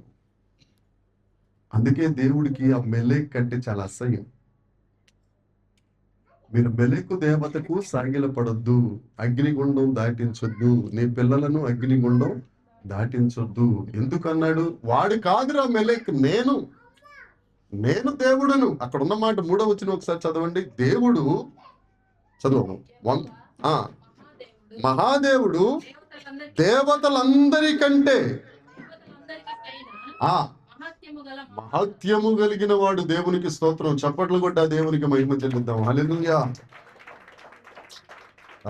అందుకే దేవుడికి ఆ మెలేక్ అంటే చాలా అసహ్యం. మీరు మెలేకు దేవతకు సాగిలపడొద్దు, అగ్నిగుండం దాటించొద్దు, నీ పిల్లలను అగ్నిగుండం దాటించొద్దు. ఎందుకన్నాడు? వాడు కాదురా మెలేక్, నేను దేవుడను. అక్కడ ఉన్న మాట 3వ వచనం ఒకసారి చదవండి. దేవుడు చదువు. మహాదేవుడు దేవతలందరికంటే మహత్యము కలిగిన వాడు. దేవునికి స్తోత్రం. చప్పట్లు కొట్టా దేవునికి మహిమ చెల్లిద్దాం. హల్లెలూయా.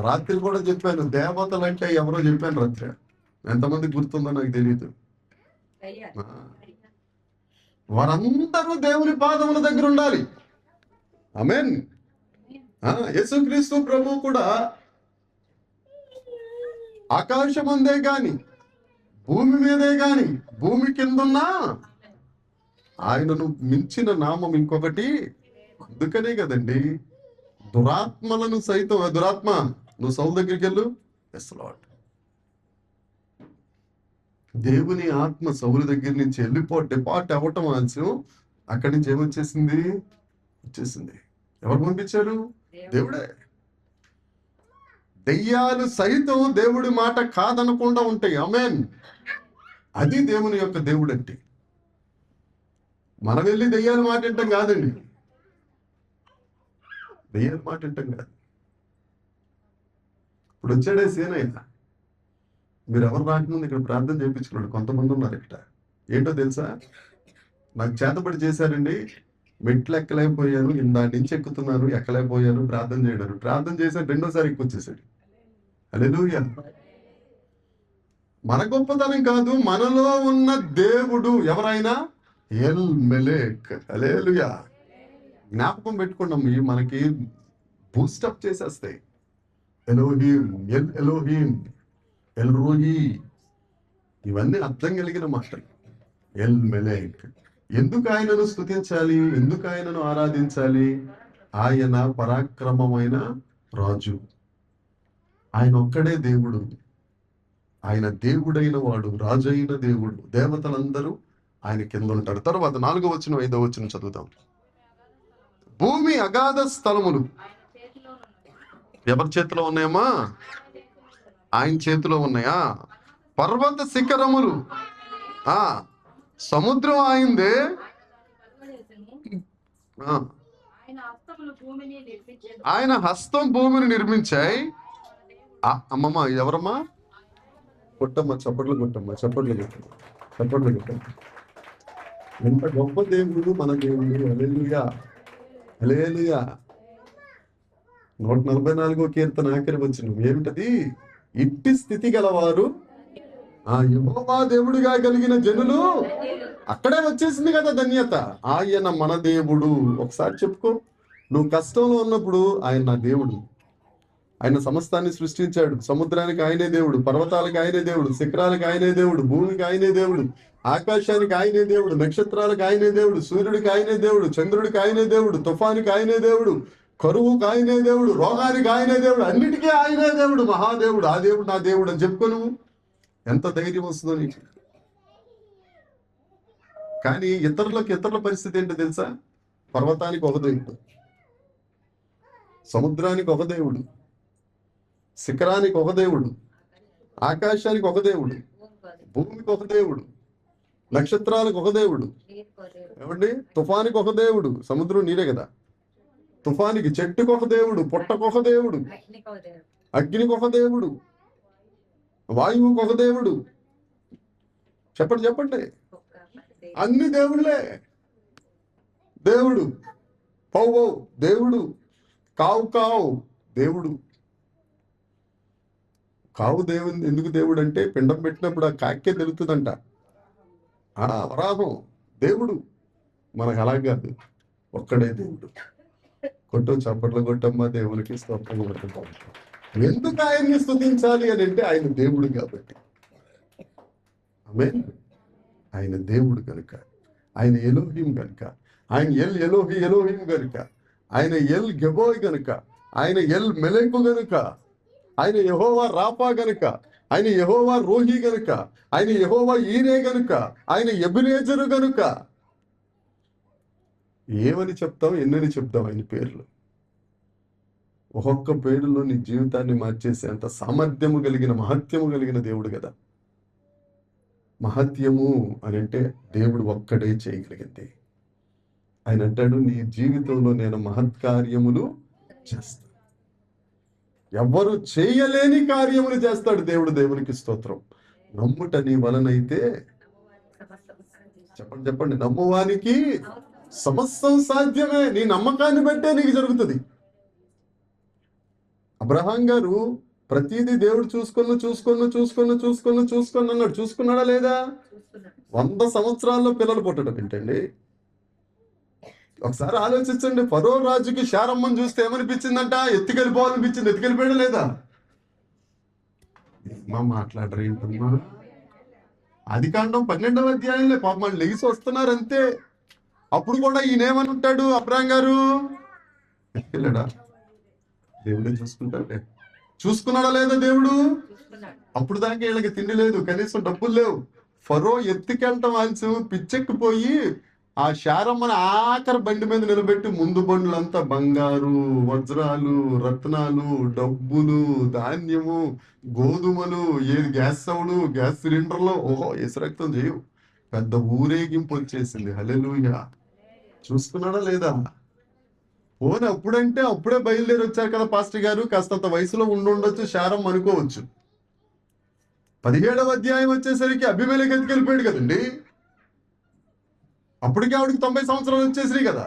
రాత్రి కూడా చెప్పాను, దేవతలు అంటే ఎవరో చెప్పాను రాత్రి. ఎంతమంది గుర్తుందో నాకు తెలియదు. వారందరూ దేవుని పాదముల దగ్గర ఉండాలి. ఆమేన్. యేసుక్రీస్తు ప్రభువు కూడా ఆకాశం అందే గాని, భూమి మీదే గాని, భూమి కిందున్నా ఆయనను మించిన నామం ఇంకొకటి. అందుకనే కదండి దురాత్మలను సైతం, దురాత్మ నువ్వు సౌలు దగ్గరికి వెళ్ళు, ఎస్ లార్డ్. దేవుని ఆత్మ సౌలు దగ్గర నుంచి డిపార్ట్ అవ్వటం ఆలస్యం. అక్కడి నుంచి ఏమొచ్చేసింది? వచ్చేసింది. ఎవరు పంపించారు? దేవుడే. దెయ్యాలు సైతం దేవుడి మాట కాదనకుండా ఉంటాయి. ఆమేన్. అది దేవుని యొక్క దేవుడు అంటే. మనం వెళ్ళి దెయ్యాలు మాట వింటాం కాదండి, దెయ్యాలు మాట వింటాం కాదు. ఇప్పుడు వచ్చాడే సేనయ్య, మీరు ఎవరు రాకముందు ఇక్కడ ప్రార్థన చేయించుకున్నాడు. కొంతమంది ఉన్నారు ఇక్కడ. ఏంటో తెలుసా? నాకు చేతబడి చేశారండి, మెట్లు ఎక్కలేకపోయాను, దాని నుంచి ఎక్కుతున్నాను, ఎక్కలేకపోయాను, ప్రార్థన చేయడారు. ప్రార్థన చేశాడు, రెండోసారి ఎక్కువచ్చేసాడు. హల్లెలూయా. మన గొప్పతనం కాదు, మనలో ఉన్న దేవుడు ఎవరైనా ఎల్ మెలేక్. హల్లెలూయా. జ్ఞాపకం పెట్టుకున్నాం, మనకి బూస్టప్ చేసేస్తాయి. ఎలోహీం, ఎల్ ఎలోహీం, ఎల్ రోయి, ఇవన్నీ అర్థం కలిగిన మాటలు. ఎల్ మెలేక్. ఎందుకు ఆయనను స్తుతించాలి? ఎందుకు ఆయనను ఆరాధించాలి? ఆయన పరాక్రమమైన రాజు. ఆయన ఒక్కడే దేవుడు. ఆయన దేవుడైన వాడు, రాజు అయిన దేవుడు. దేవతలందరూ ఆయన కింద ఉంటాడు. తర్వాత 4వ వచనం 5వ వచనం చదువుతాం. భూమి అగాధ స్థలములు ఎవరి చేతిలో ఉన్నాయమ్మా? ఆయన చేతిలో ఉన్నాయా? పర్వత శిఖరములు, సముద్రం ఆయనదే. ఆయన హస్తం భూమిని నిర్మించాయి. అమ్మమ్మ ఎవరమ్మా? కొట్టమ్మా, చప్పట్లు కొట్టమ్మా, చప్పట్లు కొట్టమ్మా, చప్పట్లు కొట్టమ్మా. ఎంత గొప్ప దేవుడు మన దేవుడు. హల్లెలూయా, హల్లెలూయా. 144వ కీర్తన ఆఖరి వచనం ఏమిటది? ఇట్టి స్థితి గలవారు యెహోవా దేవుడిగా కలిగిన జనులు అక్కడే వచ్చేసింది కదా ధన్యత. ఆయన మన దేవుడు. ఒకసారి చెప్పుకో, నువ్వు కష్టంలో ఉన్నప్పుడు ఆయన నా దేవుడు. ఆయన సమస్తాన్ని సృష్టించాడు. సముద్రానికి ఆయనే దేవుడు, పర్వతాలకు ఆయనే దేవుడు, శిఖరాలకు ఆయనే దేవుడు, భూమికి ఆయనే దేవుడు, ఆకాశానికి ఆయనే దేవుడు, నక్షత్రాలకు ఆయనే దేవుడు, సూర్యుడికి ఆయనే దేవుడు, చంద్రుడికి ఆయనే దేవుడు, తుఫానికి ఆయనే దేవుడు, కరువుకి ఆయనే దేవుడు, రోగానికి ఆయనే దేవుడు, అన్నిటికీ ఆయనే దేవుడు, మహాదేవుడు. ఆ దేవుడు నా దేవుడు అని చెప్పుకో. నువ్వు ఎంత ధైర్యం వస్తుందో నీకు. కానీ ఇతరుల పరిస్థితి ఏంటో తెలుసా? పర్వతానికి ఒక దేవుడు, సముద్రానికి ఒక దేవుడు, శిఖరానికి ఒక దేవుడు, ఆకాశానికి ఒక దేవుడు, భూమికి ఒక దేవుడు, నక్షత్రాలకు ఒక దేవుడు, ఏమండి తుఫానికి ఒక దేవుడు. సముద్రం నీరే కదా. తుఫానికి, చెట్టుకు ఒక దేవుడు, పుట్టకు ఒక దేవుడు, అగ్నికి ఒక దేవుడు, వాయువుకు ఒక దేవుడు. చెప్పండి చెప్పండి, అన్ని దేవుళ్ళే. దేవుడు పౌ దేవుడు, కావు కావు దేవుడు. కావు దేవుని ఎందుకు దేవుడు అంటే, పిండం పెట్టినప్పుడు ఆ కాకే తెలుస్తుందంట. వరాహం దేవుడు. మనకు అలా కాదు, ఒక్కడే దేవుడు. కొట్టు చప్పట్లు కొట్టమ్మా, దేవునికి స్తోత్రం కొట్టమ్మా. ఎందుకు ఆయన్ని స్తుతించాలి అని అంటే, ఆయన దేవుడు కాబట్టి. ఆమేన్. ఆయన దేవుడు కనుక, ఆయన ఎలోహిం కనుక, ఆయన ఎల్ ఎలోహిం కనుక, ఆయన ఎల్ గెబోయ్ గనుక, ఆయన ఎల్ మెలెకు గనుక, ఆయన యెహోవా రాపా గనుక, ఆయన యెహోవా రోహి గనుక, ఆయన యెహోవా ఈరే గనుక, ఆయన ఎబినేజరు గనుక. ఏమని చెప్తాం, ఎన్నని చెప్తాం ఆయన పేర్లు. ఒక్కొక్క పేరులో నీ జీవితాన్ని మార్చేసే అంత సామర్థ్యము కలిగిన, మహత్యము కలిగిన దేవుడు కదా. మహత్యము అని అంటే దేవుడు ఒక్కడే చేయగలిగింది. ఆయన అంటాడు, నీ జీవితంలో నేను మహత్కార్యములు చేస్తాను. ఎవ్వరు చేయలేని కార్యములు చేస్తాడు దేవుడు. దేవునికి స్తోత్రం. నమ్ముట నీ వలనైతే, చెప్పండి చెప్పండి, నమ్మువానికి సమస్తం సాధ్యమే. నీ నమ్మకాన్ని బట్టే నీకు జరుగుతుంది. అబ్రహాం గారు ప్రతిదీ దేవుడు చూసుకొని అన్నాడు. చూసుకున్నాడా లేదా? 100 సంవత్సరాల్లో పిల్లలు పుట్టడం ఏంటండి? ఒకసారి ఆలోచించండి. ఫరో రాజుకి శారమ్మని చూస్తే ఏమనిపించిందంట? ఎత్తుకెళ్ళిపోవాలనిపించింది. ఎత్తుకెళ్ళిపోయాడా లేదా? ఏమా మాట్లాడరు ఏంటమ్మా? ఆదికాండం 12వ అధ్యాయంలో పాపం వాళ్ళు లెగిసి వస్తున్నారు అంతే. అప్పుడు కూడా ఈయనేమని ఉంటాడు అబ్రహాం గారు? ఎత్తుకెళ్ళాడా? దేవుడే చూసుకుంటాడే. చూసుకున్నాడా లేదా దేవుడు? అప్పుడు దాకా వీళ్ళకి తిండి లేదు, కనీసం డబ్బులు లేవు. ఫరో ఎత్తుకెళ్ళటం ఆల్సి పిచ్చెక్కిపోయి ఆ శారమ్మని ఆఖరి బండి మీద నిలబెట్టి, ముందు బండ్లంతా బంగారు, వజ్రాలు, రత్నాలు, డబ్బులు, ధాన్యము, గోధుమలు, గ్యాస్ సౌడు, గ్యాస్ సిలిండర్లు, రక్తం చేయవు. పెద్ద ఊరేగింపు వచ్చేసింది. హల్లెలూయా. చూసుకున్నాడా లేదా? పోనీ అప్పుడంటే అప్పుడే బయలుదేరి వచ్చారు కదా పాస్టర్ గారు, కాస్తంత వయసులో ఉండొచ్చు శారమ్మ అనుకోవచ్చు. 17వ అధ్యాయం వచ్చేసరికి అబీమెలెకు ఎత్తుకెళ్ళిపోయాడు కదండి. అప్పటికే ఆవిడికి 90 సంవత్సరాలు వచ్చేసినాయి కదా.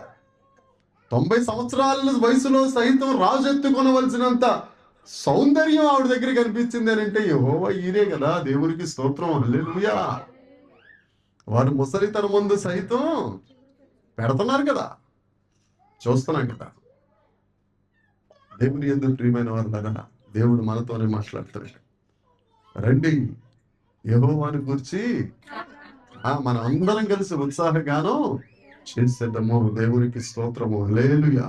90 సంవత్సరాల వయసులో సైతం రాజు ఎత్తుకొనవలసినంత సౌందర్యం ఆవిడ దగ్గర కనిపించింది అని అంటే, యెహోవా ఈరే కదా. దేవునికి స్తోత్రం. హల్లెలూయా. వారు ముసలితన ముందు సైతం పెడుతున్నారు కదా, చూస్తున్నాం కదా. దేవుని యందు ప్రియమైన వారులారా, దేవుడు మనతోనే మాట్లాడతాడు. రండి, యెహోవాని గురించి మన అందరం కలిసి ఉత్సాహగానం చేసేద్దాము. దేవునికి స్తోత్రము. హల్లెలూయా.